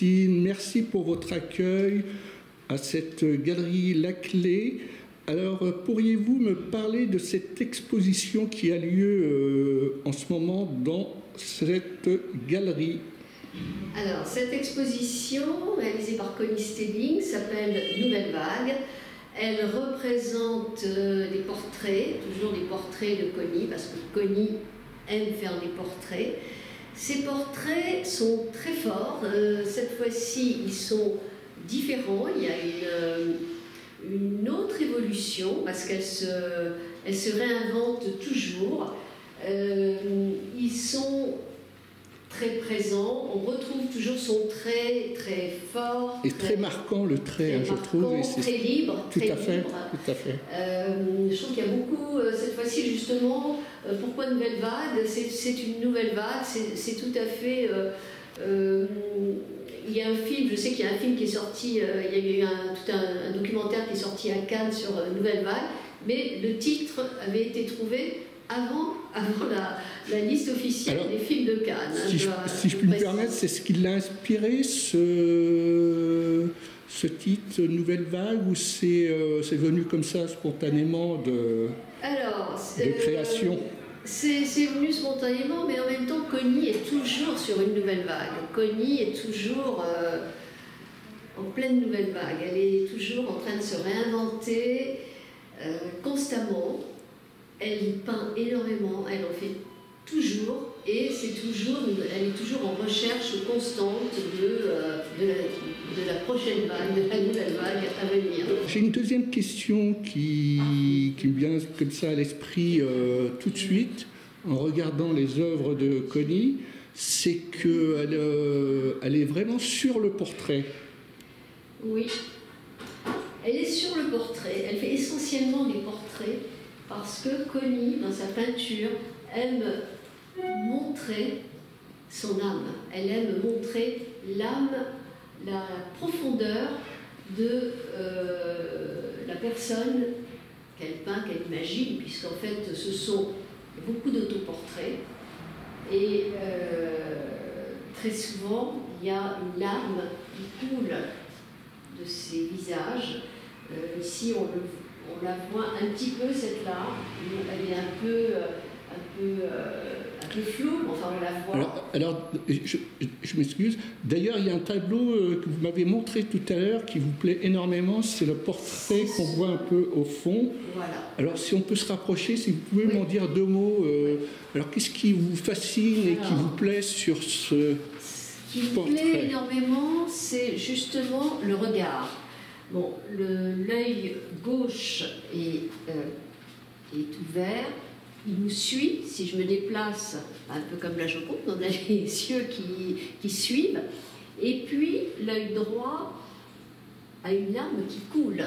Christine, merci pour votre accueil à cette galerie Laclais. Alors, pourriez-vous me parler de cette exposition qui a lieu en ce moment dans cette galerie? Alors, cette exposition, réalisée par Connie Steding, s'appelle Nouvelle Vague. Elle représente des portraits, toujours des portraits de Connie, parce que Connie aime faire des portraits. Ces portraits sont très forts. Cette fois-ci, ils sont différents. Il y a une autre évolution, parce qu'elle se réinvente toujours. Ils sont très présent, on retrouve toujours son trait très fort. Et très marquant le trait, je trouve. Et très libre. Tout à fait. Je trouve qu'il y a beaucoup, cette fois-ci justement, pourquoi Nouvelle Vague? C'est une nouvelle vague, c'est tout à fait... il y a un film, je sais qu'il y a un film qui est sorti, il y a eu un documentaire qui est sorti à Cannes sur Nouvelle Vague, mais le titre avait été trouvé avant la liste officielle des films de Cannes. Si je puis me permettre, c'est ce qui l'a inspiré, ce titre Nouvelle Vague, ou c'est venu comme ça spontanément de création? C'est venu spontanément, mais en même temps, Connie est toujours sur une nouvelle vague. Connie est toujours en pleine nouvelle vague. Elle est toujours en train de se réinventer constamment. Elle peint énormément, elle en fait toujours, et elle est toujours en recherche constante de la prochaine vague, de la nouvelle vague à venir. J'ai une deuxième question qui me vient comme ça à l'esprit tout de suite, en regardant les œuvres de Connie, c'est qu'elle est vraiment sur le portrait. Oui, elle est sur le portrait, elle fait essentiellement des portraits, parce que Connie, dans sa peinture, aime montrer son âme. Elle aime montrer l'âme, la profondeur de la personne qu'elle peint, qu'elle imagine, puisqu'en fait, ce sont beaucoup d'autoportraits. Et très souvent, il y a une larme qui coule de ces visages. Ici, on la voit un petit peu, cette larme. Elle est un peu floue, enfin on la voit. Alors je m'excuse. D'ailleurs, il y a un tableau que vous m'avez montré tout à l'heure qui vous plaît énormément. C'est le portrait qu'on voit un peu au fond. Voilà. Alors, si on peut se rapprocher, si vous pouvez m'en dire deux mots. Alors, qu'est-ce qui vous fascine et qui vous plaît sur ce qui me plaît énormément, c'est justement le regard. Bon, l'œil gauche est ouvert, il nous suit. Si je me déplace, un peu comme la Joconde, on a les yeux qui suivent. Et puis, l'œil droit a une larme qui coule.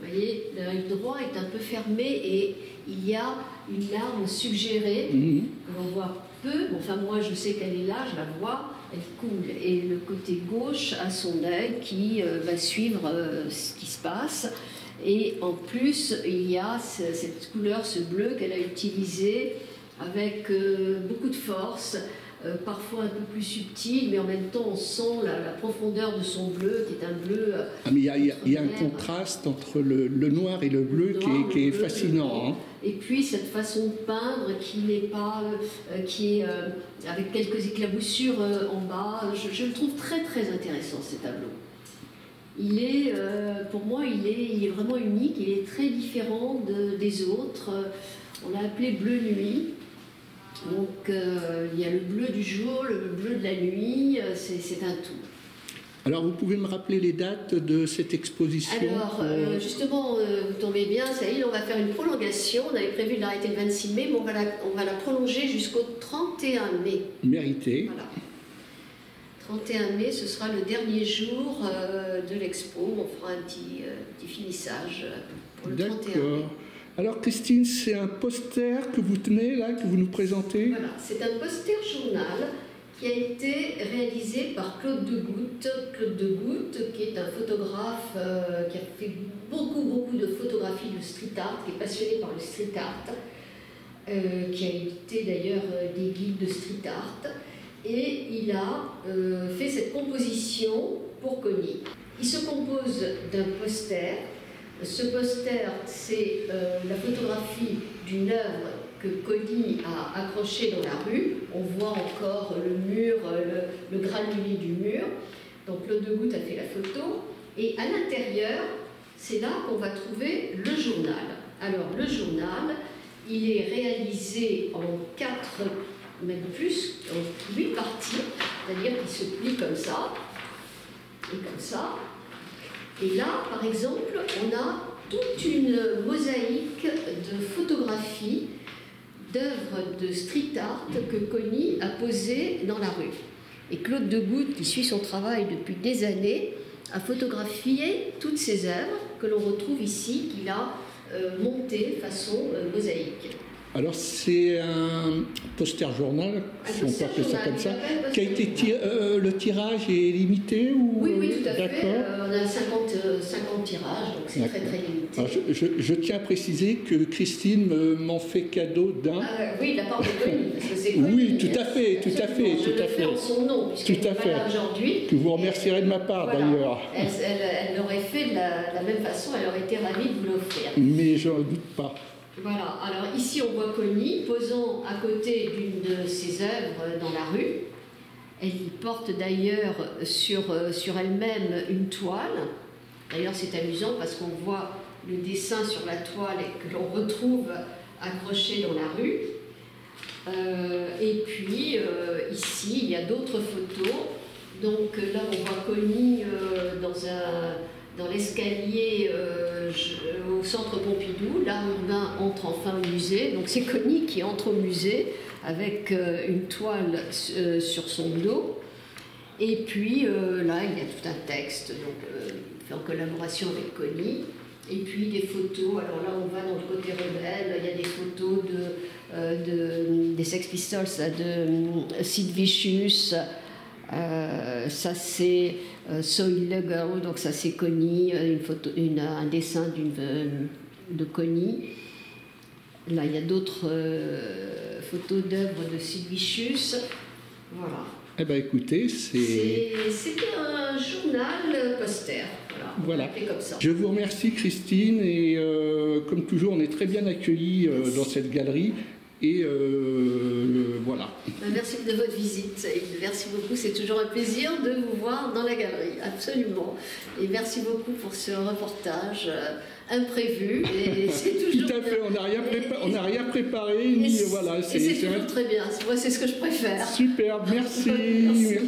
Vous voyez, l'œil droit est un peu fermé et il y a une larme suggérée que l'on voit peu. Enfin, moi, je sais qu'elle est là, je la vois. Elle coule, et le côté gauche a son œil qui va suivre ce qui se passe, et en plus il y a cette couleur, ce bleu qu'elle a utilisé avec beaucoup de force, parfois un peu plus subtil, mais en même temps on sent la profondeur de son bleu qui est un bleu... mais il y a un contraste entre le noir et le bleu qui est fascinant. Hein. Et puis cette façon de peindre qui n'est pas, qui est avec quelques éclaboussures en bas, je le trouve très très intéressant, ces tableaux. Il est, pour moi, il est vraiment unique, il est très différent des autres. On l'a appelé bleu nuit. Donc il y a le bleu du jour, le bleu de la nuit, c'est un tout. Alors, vous pouvez me rappeler les dates de cette exposition? Alors, justement, vous tombez bien, ça y est, on va faire une prolongation. On avait prévu de l'arrêter le 26 mai, mais on va la prolonger jusqu'au 31 mai. Mérité. Voilà. 31 mai, ce sera le dernier jour de l'expo. On fera un petit finissage pour le 31 mai. Alors, Christine, c'est un poster que vous tenez là, que vous nous présentez? Voilà, c'est un poster journal qui a été réalisé par Claude Degout. Claude Degout, qui est un photographe qui a fait beaucoup de photographies de street art, qui est passionné par le street art, qui a édité d'ailleurs des guides de street art. et il a fait cette composition pour Coni. Il se compose d'un poster. Ce poster, c'est la photographie d'une œuvre que Coni a accrochée dans la rue. On voit encore le mur, le granulé du mur. Donc Claude Degout a fait la photo. Et à l'intérieur, c'est là qu'on va trouver le journal. Alors le journal, il est réalisé en 4, même plus, en 8 parties. C'est-à-dire qu'il se plie comme ça, et comme ça. Et là, par exemple, on a toute une mosaïque de photographies, d'œuvres de street art que Coni a posées dans la rue. Et Claude Degout, qui suit son travail depuis des années, a photographié toutes ces œuvres que l'on retrouve ici, qu'il a montées façon mosaïque. Alors c'est un poster journal, si on peut appeler ça comme ça, qui a été le tirage est limité ou... Oui, tout à fait. On a 50 tirages, donc c'est très limité. Alors, je tiens à préciser que Christine m'en fait cadeau d'un... oui, la part de Coni, parce que c'est Coni. Oui, tout à fait. Je le fais en son nom, puisqu'elle n'est pas là aujourd'hui. Que vous remercierez de ma part, voilà, d'ailleurs. Elle l'aurait fait de la même façon, elle aurait été ravie de vous l'offrir. Mais je n'en doute pas. Voilà, alors ici on voit Coni posant à côté d'une de ses œuvres dans la rue. Elle y porte d'ailleurs sur elle-même une toile. D'ailleurs c'est amusant parce qu'on voit le dessin sur la toile et que l'on retrouve accroché dans la rue. Et puis ici il y a d'autres photos. Donc là on voit Coni dans l'escalier au centre Pompidou. L'art urbain entre enfin au musée. Donc c'est Coni qui entre au musée avec une toile sur son dos. Et puis là, il y a tout un texte, donc fait en collaboration avec Coni. Et puis des photos. Alors là, on va dans le côté rebelle. Il y a des photos des Sex Pistols, de Sid Vicious. Ça c'est So Illegal, donc ça c'est Coni, un dessin de Coni. Là il y a d'autres photos d'œuvres de Sid Vicious. Voilà. Eh bien écoutez, c'était un journal poster. Voilà. Comme ça. Je vous remercie Christine et comme toujours on est très bien accueillis dans cette galerie. Et voilà. Merci de votre visite et merci beaucoup, c'est toujours un plaisir de vous voir dans la galerie, absolument. Et merci beaucoup pour ce reportage imprévu. Et c'est toujours tout à fait, on n'a rien préparé. Voilà, c'est toujours très bien, moi c'est ce que je préfère. Super, merci. Merci.